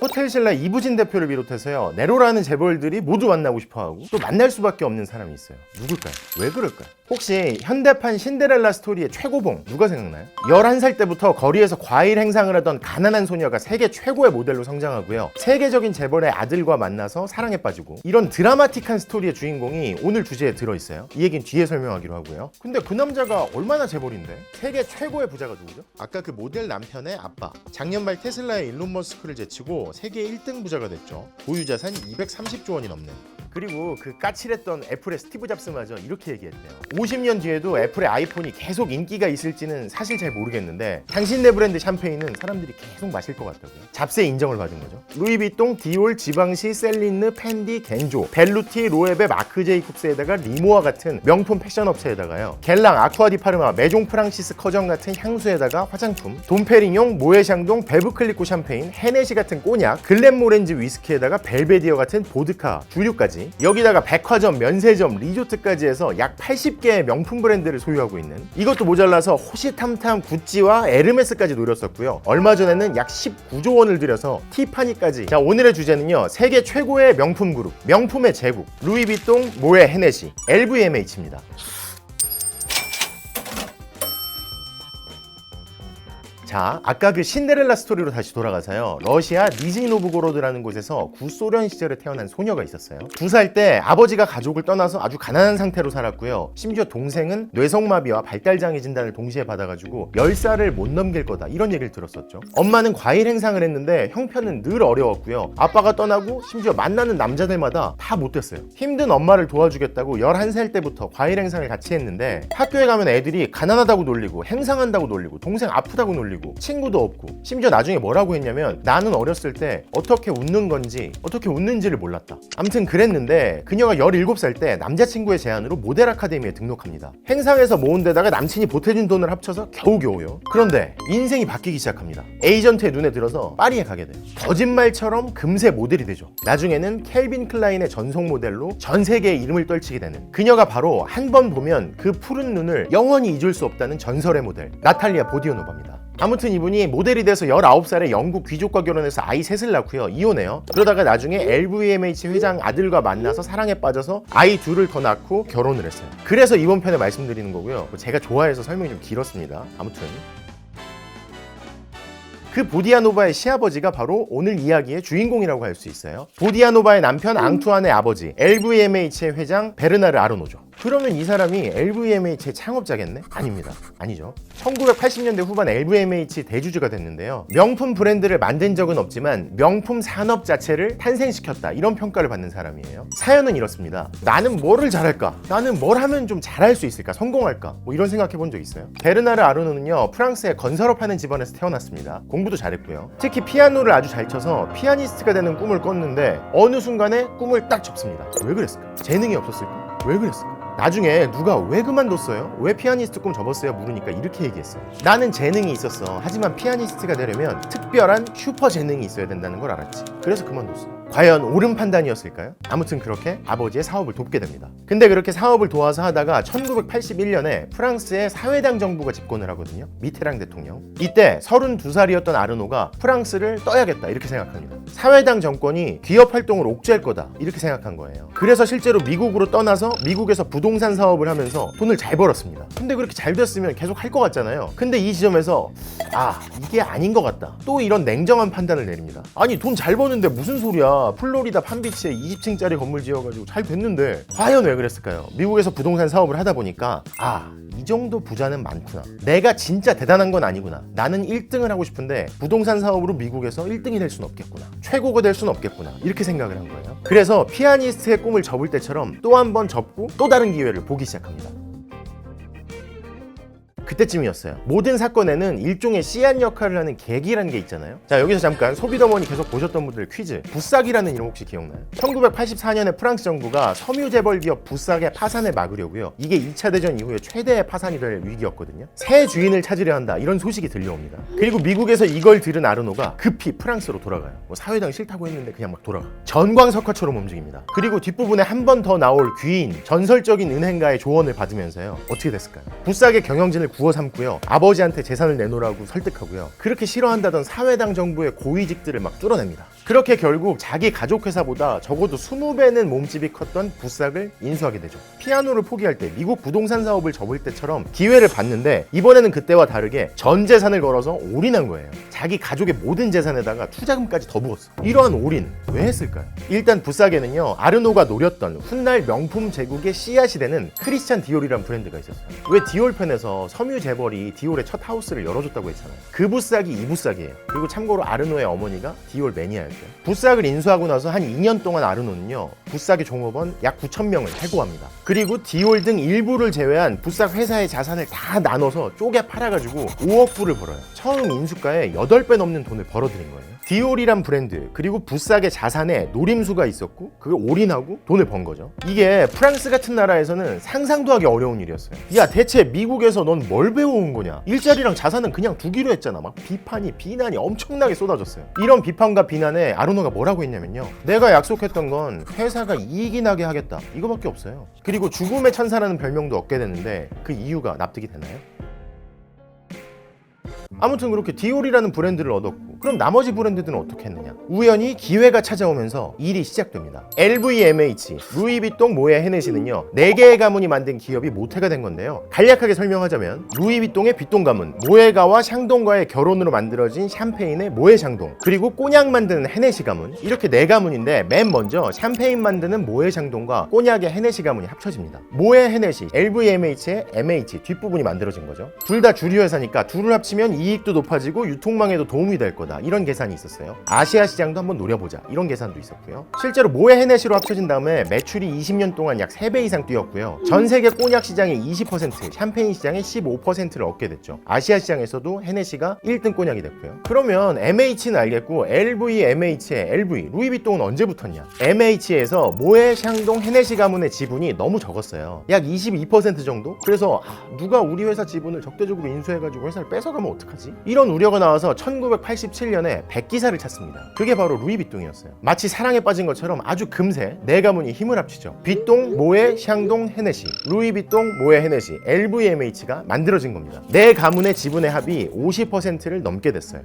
호텔신라 이부진 대표를 비롯해서요, 네로라는 재벌들이 모두 만나고 싶어하고 또 만날 수밖에 없는 사람이 있어요. 누굴까요? 왜 그럴까요? 혹시 현대판 신데렐라 스토리의 최고봉 누가 생각나요? 11살 때부터 거리에서 과일 행상을 하던 가난한 소녀가 세계 최고의 모델로 성장하고요, 세계적인 재벌의 아들과 만나서 사랑에 빠지고, 이런 드라마틱한 스토리의 주인공이 오늘 주제에 들어있어요. 이 얘기는 뒤에 설명하기로 하고요. 근데 그 남자가 얼마나 재벌인데? 세계 최고의 부자가 누구죠? 아까 그 모델 남편의 아빠, 작년 말 테슬라의 일론 머스크를 제치고 세계 1등 부자가 됐죠. 보유 자산 230조 원이 넘는. 그리고 그 까칠했던 애플의 스티브 잡스마저 이렇게 얘기했대요. 50년 뒤에도 애플의 아이폰이 계속 인기가 있을지는 사실 잘 모르겠는데 당신네 브랜드 샴페인은 사람들이 계속 마실 것 같다고요. 잡스의 인정을 받은 거죠. 루이비통, 디올, 지방시, 셀린느, 펜디, 겐조, 벨루티, 로에베, 마크 제이콥스에다가 리모아 같은 명품 패션 업체에다가요, 겔랑, 아쿠아디파르마, 메종 프랑시스 커정 같은 향수에다가 화장품, 돈페리뇽, 모에샹동, 베브클리코 샴페인, 헤네시 같은 꼬냑, 글렌모렌즈 위스키에다가 벨베디어 같은 보드카, 주류까지, 여기다가 백화점, 면세점, 리조트까지 해서 약 80개의 명품 브랜드를 소유하고 있는, 이것도 모자라서 호시탐탐 구찌와 에르메스까지 노렸었고요. 얼마 전에는 약 19조 원을 들여서 티파니까지. 자, 오늘의 주제는요, 세계 최고의 명품 그룹, 명품의 제국, 루이비통, 모에, 헤네시, LVMH입니다. 자, 아까 그 신데렐라 스토리로 다시 돌아가서요, 러시아 니즈니노브고로드라는 곳에서 구소련 시절에 태어난 소녀가 있었어요. 2살 때 아버지가 가족을 떠나서 아주 가난한 상태로 살았고요, 심지어 동생은 뇌성마비와 발달장애 진단을 동시에 받아가지고 10살을 못 넘길 거다, 이런 얘기를 들었었죠. 엄마는 과일 행상을 했는데 형편은 늘 어려웠고요, 아빠가 떠나고 심지어 만나는 남자들마다 다 못됐어요. 힘든 엄마를 도와주겠다고 11살 때부터 과일 행상을 같이 했는데, 학교에 가면 애들이 가난하다고 놀리고 행상한다고 놀리고 동생 아프다고 놀리고 친구도 없고, 심지어 나중에 뭐라고 했냐면, 나는 어렸을 때 어떻게 웃는 건지 어떻게 웃는지를 몰랐다. 아무튼 그랬는데 그녀가 17살 때 남자친구의 제안으로 모델 아카데미에 등록합니다. 행상에서 모은 데다가 남친이 보태준 돈을 합쳐서 겨우겨우요. 그런데 인생이 바뀌기 시작합니다. 에이전트의 눈에 들어서 파리에 가게 돼요. 거짓말처럼 금세 모델이 되죠. 나중에는 캘빈 클라인의 전속 모델로 전 세계의 이름을 떨치게 되는, 그녀가 바로 한 번 보면 그 푸른 눈을 영원히 잊을 수 없다는 전설의 모델 나탈리아 보디오노바입니다. 아무튼 이분이 모델이 돼서 19살에 영국 귀족과 결혼해서 아이 셋을 낳고요, 이혼해요. 그러다가 나중에 LVMH 회장 아들과 만나서 사랑에 빠져서 아이 둘을 더 낳고 결혼을 했어요. 그래서 이번 편에 말씀드리는 거고요, 제가 좋아해서 설명이 좀 길었습니다. 아무튼 그 보디아노바의 시아버지가 바로 오늘 이야기의 주인공이라고 할 수 있어요. 보디아노바의 남편 앙투안의 아버지, LVMH의 회장 베르나르 아르노죠. 그러면 이 사람이 LVMH의 창업자겠네? 아닙니다. 아니죠. 1980년대 후반 LVMH 대주주가 됐는데요, 명품 브랜드를 만든 적은 없지만 명품 산업 자체를 탄생시켰다, 이런 평가를 받는 사람이에요. 사연은 이렇습니다. 나는 뭐를 잘할까? 나는 뭘 하면 좀 잘할 수 있을까? 성공할까? 뭐 이런 생각해 본 적 있어요. 베르나르 아르노는요, 프랑스의 건설업하는 집안에서 태어났습니다. 공부도 잘했고요. 특히 피아노를 아주 잘 쳐서 피아니스트가 되는 꿈을 꿨는데 어느 순간에 꿈을 딱 접습니다. 왜 그랬을까? 재능이 없었을까? 왜 그랬을까? 나중에 누가 왜 그만뒀어요? 왜 피아니스트 꿈 접었어요? 물으니까 이렇게 얘기했어요. 나는 재능이 있었어. 하지만 피아니스트가 되려면 특별한 슈퍼 재능이 있어야 된다는 걸 알았지. 그래서 그만뒀어. 과연 옳은 판단이었을까요? 아무튼 그렇게 아버지의 사업을 돕게 됩니다. 근데 그렇게 사업을 도와서 하다가 1981년에 프랑스의 사회당 정부가 집권을 하거든요. 미테랑 대통령. 이때 32살이었던 아르노가 프랑스를 떠야겠다, 이렇게 생각합니다. 사회당 정권이 기업 활동을 옥죄할 거다, 이렇게 생각한 거예요. 그래서 실제로 미국으로 떠나서 미국에서 부동산 사업을 하면서 돈을 잘 벌었습니다. 근데 그렇게 잘 됐으면 계속 할 것 같잖아요. 근데 이 지점에서 이게 아닌 것 같다, 또 이런 냉정한 판단을 내립니다. 아니, 돈 잘 버는데 무슨 소리야. 플로리다 팜비치에 20층짜리 건물 지어가지고 잘 됐는데. 과연 왜 그랬을까요? 미국에서 부동산 사업을 하다 보니까 이 정도 부자는 많구나, 내가 진짜 대단한 건 아니구나, 나는 1등을 하고 싶은데 부동산 사업으로 미국에서 1등이 될 수는 없겠구나, 최고가 될 수는 없겠구나, 이렇게 생각을 한 거예요. 그래서 피아니스트의 꿈을 접을 때처럼 또 한 번 접고 또 다른 기회를 보기 시작합니다. 그때쯤이었어요. 모든 사건에는 일종의 씨앗 역할을 하는 계기라는 게 있잖아요. 자, 여기서 잠깐 소비더머니 계속 보셨던 분들 퀴즈. 부싹이라는 이름 혹시 기억나요? 1984년에 프랑스 정부가 섬유 재벌 기업 부싹의 파산을 막으려고요, 이게 2차 대전 이후에 최대의 파산이 될 위기였거든요. 새 주인을 찾으려 한다, 이런 소식이 들려옵니다. 그리고 미국에서 이걸 들은 아르노가 급히 프랑스로 돌아가요. 사회당 싫다고 했는데 그냥 막 돌아가. 전광석화처럼 움직입니다. 그리고 뒷부분에 한 번 더 나올 귀인, 전설적인 은행가의 조언을 받으면서요, 어떻게 됐을까요? 부싹의 경영진을 구워 삼고요, 아버지한테 재산을 내놓으라고 설득하고요, 그렇게 싫어한다던 사회당 정부의 고위직들을 막 뚫어냅니다. 그렇게 결국 자기 가족 회사보다 적어도 20배는 몸집이 컸던 부싹을 인수하게 되죠. 피아노를 포기할 때 미국 부동산 사업을 접을 때처럼 기회를 봤는데 이번에는 그때와 다르게 전 재산을 걸어서 올인한 거예요. 자기 가족의 모든 재산에다가 투자금까지 더 부었어. 이러한 올인 왜 했을까요? 일단 부싹에는요, 아르노가 노렸던 훗날 명품 제국의 씨앗이 되는 크리스찬 디올이란 브랜드가 있었어요. 왜 디올 편에서 섬유 재벌이 디올의 첫 하우스를 열어줬다고 했잖아요. 그 부싹이 이 부싹이에요. 그리고 참고로 아르노의 어머니가 디올 매니아였대요. 부싹을 인수하고 나서 한 2년 동안 아르노는요, 부싹의 종업원 약 9,000명을 해고합니다. 그리고 디올 등 일부를 제외한 부싹 회사의 자산을 다 나눠서 쪼개 팔아가지고 5억 불을 벌어요. 처음 인수가의 8배 넘는 돈을 벌어들인 거예요. 디올이란 브랜드 그리고 부싹의 자산에 노림수가 있었고 그걸 올인하고 돈을 번 거죠. 이게 프랑스 같은 나라에서는 상상도 하기 어려운 일이었어요. 야, 대체 미국에서 넌 뭘 배워온 거냐? 일자리랑 자산은 그냥 두기로 했잖아. 막 비난이 엄청나게 쏟아졌어요. 이런 비판과 비난에 아르노가 뭐라고 했냐면요, 내가 약속했던 건 회사가 이익이 나게 하겠다, 이거밖에 없어요. 그리고 죽음의 천사라는 별명도 얻게 됐는데 그 이유가 납득이 되나요? 아무튼 그렇게 디올이라는 브랜드를 얻었고, 그럼 나머지 브랜드들은 어떻게 했느냐? 우연히 기회가 찾아오면서 일이 시작됩니다. LVMH, 루이비통, 모에, 헤네시는요 4개의 가문이 만든 기업이 모태가 된 건데요, 간략하게 설명하자면 루이비통의 비통 가문, 모에가와 샹동과의 결혼으로 만들어진 샴페인의 모에 샹동, 그리고 꼬냑 만드는 헤네시 가문, 이렇게 4가문인데 맨 먼저 샴페인 만드는 모에 샹동과 꼬냑의 헤네시 가문이 합쳐집니다. 모에 헤네시, LVMH의 MH 뒷부분이 만들어진 거죠. 둘 다 주류 회사니까 둘을 합치면 이익도 높아지고 유통망에도 도움이 될 거다, 이런 계산이 있었어요. 아시아 시장도 한번 노려보자, 이런 계산도 있었고요. 실제로 모에 헤네시로 합쳐진 다음에 매출이 20년 동안 약 3배 이상 뛰었고요. 전 세계 꼬냑 시장의 20%, 샴페인 시장의 15%를 얻게 됐죠. 아시아 시장에서도 헤네시가 1등 꼬냑이 됐고요. 그러면 MH는 알겠고 LVMH의 LV, 루이비통은 언제 붙었냐? MH에서 모에, 샹동, 헤네시 가문의 지분이 너무 적었어요. 약 22% 정도? 그래서 누가 우리 회사 지분을 적대적으로 인수해가지고 회사를 뺏어가면 어떡하지? 이런 우려가 나와서 1987년에 백기사를 찾습니다. 그게 바로 루이비통이었어요. 마치 사랑에 빠진 것처럼 아주 금세 4가문이 힘을 합치죠. 비통, 모에, 샹동, 헤네시, 루이비통, 모에, 헤네시, LVMH가 만들어진 겁니다. 4가문의 지분의 합이 50%를 넘게 됐어요.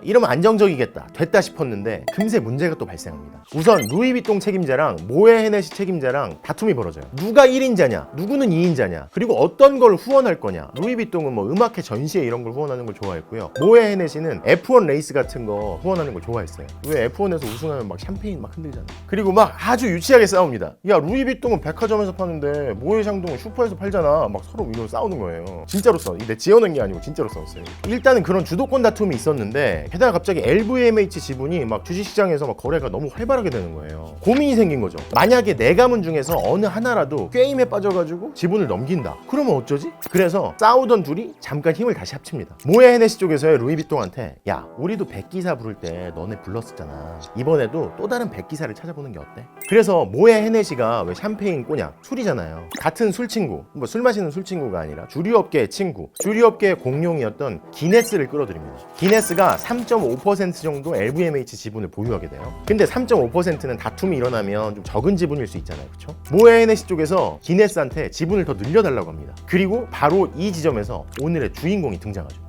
이러면 안정적이겠다, 됐다 싶었는데 금세 문제가 또 발생합니다. 우선 루이비통 책임자랑 모에, 헤네시 책임자랑 다툼이 벌어져요. 누가 1인자냐, 누구는 2인자냐, 그리고 어떤 걸 후원할 거냐. 루이비통은 뭐 음악회 전시회 이런 걸 후원하는 걸 좋아했고요. 모에, 헤네시는 F1 레이스 같은 거 후원하는 걸 좋아했어요. 왜 F1에서 우승하면 막 샴페인 막 흔들잖아. 그리고 막 아주 유치하게 싸웁니다. 야, 루이비통은 백화점에서 파는데 모에, 샹동은 슈퍼에서 팔잖아. 막 서로 이러고 싸우는 거예요. 진짜로 싸워. 내 지어낸 게 아니고 진짜로 싸웠어요. 일단은 그런 주도권 다툼이 있었는데, 게다가 갑자기 LVMH 지분이 막 주식시장에서 막 거래가 너무 활발하게 되는 거예요. 고민이 생긴 거죠. 만약에 4가문 중에서 어느 하나라도 게임에 빠져가지고 지분을 넘긴다, 그러면 어쩌지? 그래서 싸우던 둘이 잠깐 힘을 다시 합칩니다. 모에, 헤네시 쪽에서의 루이비통한테, 야, 우리도 백기사 부를 때 너네 불렀었잖아. 이번에도 또 다른 백기사를 찾아보는 게 어때? 그래서 모에, 헤네시가 왜 샴페인, 꼬냑, 술이잖아요. 같은 술 친구, 뭐 술 마시는 술 친구가 아니라 주류업계의 친구, 주류업계의 공룡이었던 기네스를 끌어들입니다. 기네스가 3.5% 정도 LVMH 지분을 보유하게 돼요. 근데 3.5%는 다툼이 일어나면 좀 적은 지분일 수 있잖아요, 그쵸? 모에, 헤네시 쪽에서 기네스한테 지분을 더 늘려달라고 합니다. 그리고 바로 이 지점에서 오늘의 주인공이 등장하죠.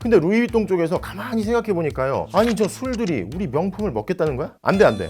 근데 루이비통 쪽에서 가만히 생각해보니까요, 아니 저 술들이 우리 명품을 먹겠다는 거야? 안 되지.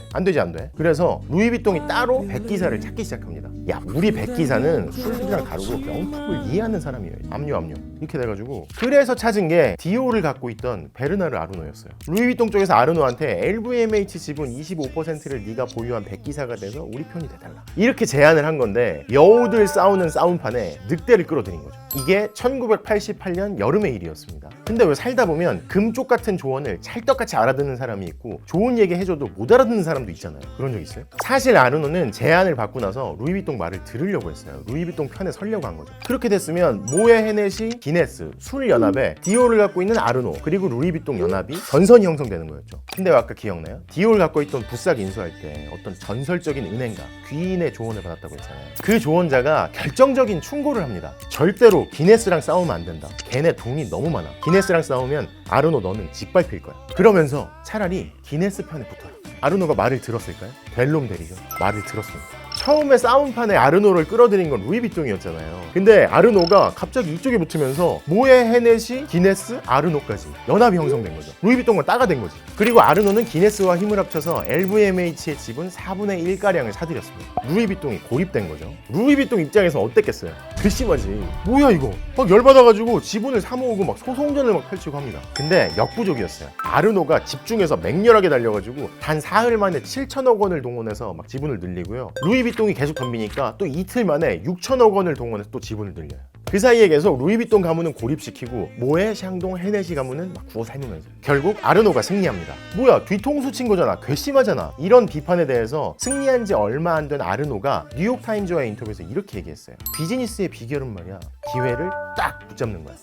그래서 루이비통이 따로 백기사를 찾기 시작합니다. 야, 우리 백기사는 술들이랑 다르고 명품을 이해하는 사람이에요. 압류 이렇게 돼가지고, 그래서 찾은 게 디올을 갖고 있던 베르나르 아르노였어요. 루이비통 쪽에서 아르노한테 LVMH 지분 25%를 네가 보유한 백기사가 돼서 우리 편이 돼달라, 이렇게 제안을 한 건데, 여우들 싸우는 싸움판에 늑대를 끌어들인 거죠. 이게 1988년 여름의 일이었습니다. 근데 왜 살다 보면 금쪽 같은 조언을 찰떡같이 알아듣는 사람이 있고, 좋은 얘기 해줘도 못 알아듣는 사람도 있잖아요. 그런 적 있어요? 사실 아르노는 제안을 받고 나서 루이비통 말을 들으려고 했어요. 루이비통 편에 서려고 한 거죠. 그렇게 됐으면 모에, 헤네시, 기네스, 술 연합에 디올을 갖고 있는 아르노, 그리고 루이비통 연합이 전선이 형성되는 거였죠. 근데 아까 기억나요? 디올 갖고 있던 부싹 인수할 때 어떤 전설적인 은행가, 귀인의 조언을 받았다고 했잖아요. 그 조언자가 결정적인 충고를 합니다. 절대로 기네스랑 싸우면 안 된다. 걔네 돈이 너무 많아. 기네스랑 싸우면 아르노 너는 짓밟힐 거야. 그러면서 차라리 기네스 편에 붙어라. 아르노가 말을 들었을까요? 될 놈 되리죠. 말을 들었습니다. 처음에 싸움판에 아르노를 끌어들인 건 루이비통이었잖아요. 근데 아르노가 갑자기 이쪽에 붙으면서 모에, 헤넷이, 기네스, 아르노까지 연합이 형성된 거죠. 루이비통과 따가 된 거지. 그리고 아르노는 기네스와 힘을 합쳐서 LVMH의 지분 4분의 1가량을 사들였습니다. 루이비통이 고립된 거죠. 루이비통 입장에서 어땠겠어요? 괘씸하지. 뭐야 이거? 막 열받아가지고 지분을 사모으고 막 소송전을 막 펼치고 합니다. 근데 역부족이었어요. 아르노가 집중해서 맹렬하게 달려가지고 단 사흘 만에 7천억 원을 동원해서 막 지분을 늘리고요. 루이비통이 계속 덤비니까 또 이틀 만에 6천억 원을 동원해서 또 지분을 늘려요. 그 사이에 계속 루이비통 가문은 고립시키고 모에, 샹동, 헤넷이 가문은 막 구워 삶으면서 결국 아르노가 승리합니다. 뭐야 뒤통수 친 거잖아. 괘씸하잖아. 이런 비판에 대해서 승리한 지 얼마 안 된 아르노가 뉴욕타임즈와의 인터뷰에서 이렇게 얘기했어요. 비즈니스의 비결은 말이야 기회를 딱 붙잡는 거야.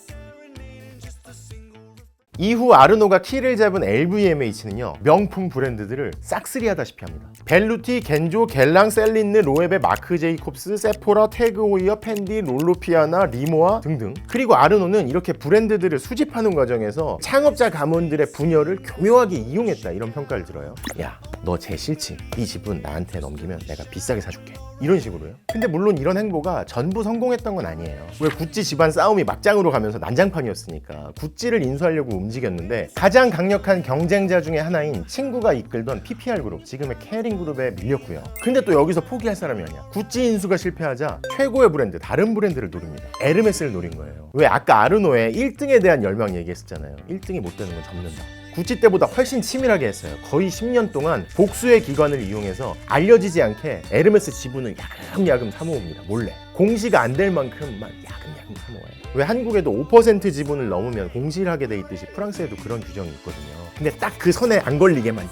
이후 아르노가 키를 잡은 LVMH는요 명품 브랜드들을 싹쓸이하다시피 합니다. 벨루티, 겐조, 갤랑, 셀린느, 로에베, 마크 제이콥스, 세포라, 태그 호이어, 펜디, 롤로피아나, 리모아 등등. 그리고 아르노는 이렇게 브랜드들을 수집하는 과정에서 창업자 가문들의 분열을 교묘하게 이용했다 이런 평가를 들어요. 야, 너 쟤 싫지? 이 지분 나한테 넘기면 내가 비싸게 사줄게. 이런 식으로요. 근데 물론 이런 행보가 전부 성공했던 건 아니에요. 왜 구찌 집안 싸움이 막장으로 가면서 난장판이었으니까 구찌를 인수하려고 움직였는데 가장 강력한 경쟁자 중에 하나인 친구가 이끌던 PPR 그룹, 지금의 케링 그룹에 밀렸고요. 근데 또 여기서 포기할 사람이 아니야. 구찌 인수가 실패하자 최고의 브랜드, 다른 브랜드를 노립니다. 에르메스를 노린 거예요. 왜 아까 아르노의 1등에 대한 열망 얘기했었잖아요. 1등이 못 되는 건 접는다. 구찌 때보다 훨씬 치밀하게 했어요. 거의 10년 동안 복수의 기관을 이용해서 알려지지 않게 에르메스 지분을 야금야금 사모읍니다. 몰래. 공시가 안 될 만큼 막 야금야금 사모아요. 왜 한국에도 5% 지분을 넘으면 공시를 하게 돼 있듯이 프랑스에도 그런 규정이 있거든요. 근데 딱 그 선에 안 걸리게만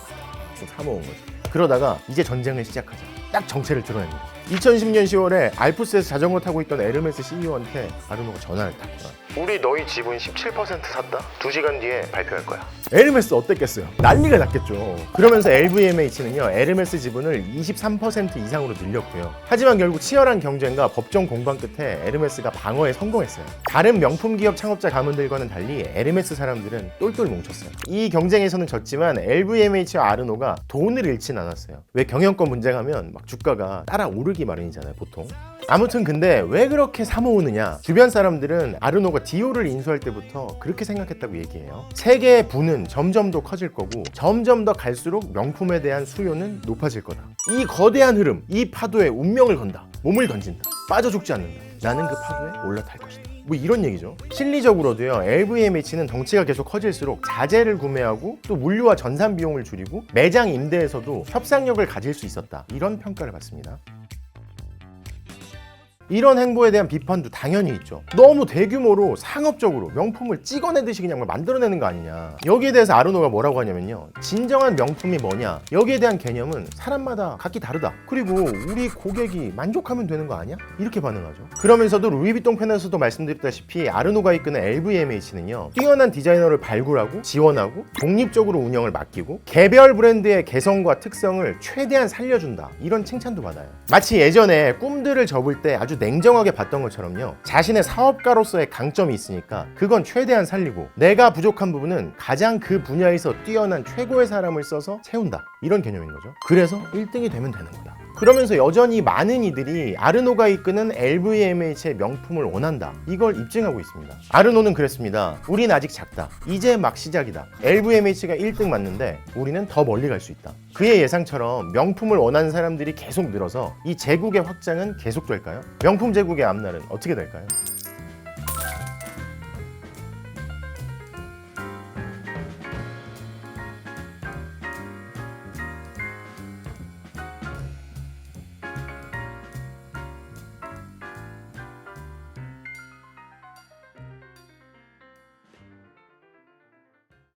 사모은 거죠. 그러다가 이제 전쟁을 시작하자. 딱 정체를 드러냅니다. 2010년 10월에 알프스에서 자전거 타고 있던 에르메스 CEO한테 아르노가 전화를 탔구나. 우리 너희 지분 17% 샀다? 2시간 뒤에 발표할 거야. 에르메스 어땠겠어요? 난리가 났겠죠. 그러면서 LVMH는요 에르메스 지분을 23% 이상으로 늘렸고요. 하지만 결국 치열한 경쟁과 법정 공방 끝에 에르메스가 방어에 성공했어요. 다른 명품 기업 창업자 가문들과는 달리 에르메스 사람들은 똘똘 뭉쳤어요. 이 경쟁에서는 졌지만 LVMH와 아르노가 돈을 잃진 않았어요. 왜 경영권 문제 가면 막 주가가 따라 오르기 마련이잖아요 보통. 아무튼 근데 왜 그렇게 사모으느냐, 주변 사람들은 아르노가 디올을 인수할 때부터 그렇게 생각했다고 얘기해요. 세계의 부는 점점 더 커질 거고 점점 더 갈수록 명품에 대한 수요는 높아질 거다. 이 거대한 흐름, 이 파도에 운명을 건다. 몸을 던진다. 빠져 죽지 않는다. 나는 그 파도에 올라탈 것이다. 뭐 이런 얘기죠. 실리적으로도요 LVMH는 덩치가 계속 커질수록 자재를 구매하고 또 물류와 전산 비용을 줄이고 매장 임대에서도 협상력을 가질 수 있었다. 이런 평가를 받습니다. 이런 행보에 대한 비판도 당연히 있죠. 너무 대규모로 상업적으로 명품을 찍어내듯이 그냥 만들어내는 거 아니냐. 여기에 대해서 아르노가 뭐라고 하냐면요, 진정한 명품이 뭐냐, 여기에 대한 개념은 사람마다 각기 다르다. 그리고 우리 고객이 만족하면 되는 거 아니야? 이렇게 반응하죠. 그러면서도 루이비통 편에서도 말씀드렸다시피 아르노가 이끄는 LVMH는요 뛰어난 디자이너를 발굴하고 지원하고 독립적으로 운영을 맡기고 개별 브랜드의 개성과 특성을 최대한 살려준다. 이런 칭찬도 받아요. 마치 예전에 꿈들을 접을 때 아주 냉정하게 봤던 것처럼요, 자신의 사업가로서의 강점이 있으니까 그건 최대한 살리고 내가 부족한 부분은 가장 그 분야에서 뛰어난 최고의 사람을 써서 채운다. 이런 개념인 거죠. 그래서 1등이 되면 되는 거다. 그러면서 여전히 많은 이들이 아르노가 이끄는 LVMH의 명품을 원한다. 이걸 입증하고 있습니다. 아르노는 그랬습니다. 우린 아직 작다. 이제 막 시작이다. LVMH가 1등 맞는데 우리는 더 멀리 갈 수 있다. 그의 예상처럼 명품을 원하는 사람들이 계속 늘어서 이 제국의 확장은 계속될까요? 명품 제국의 앞날은 어떻게 될까요?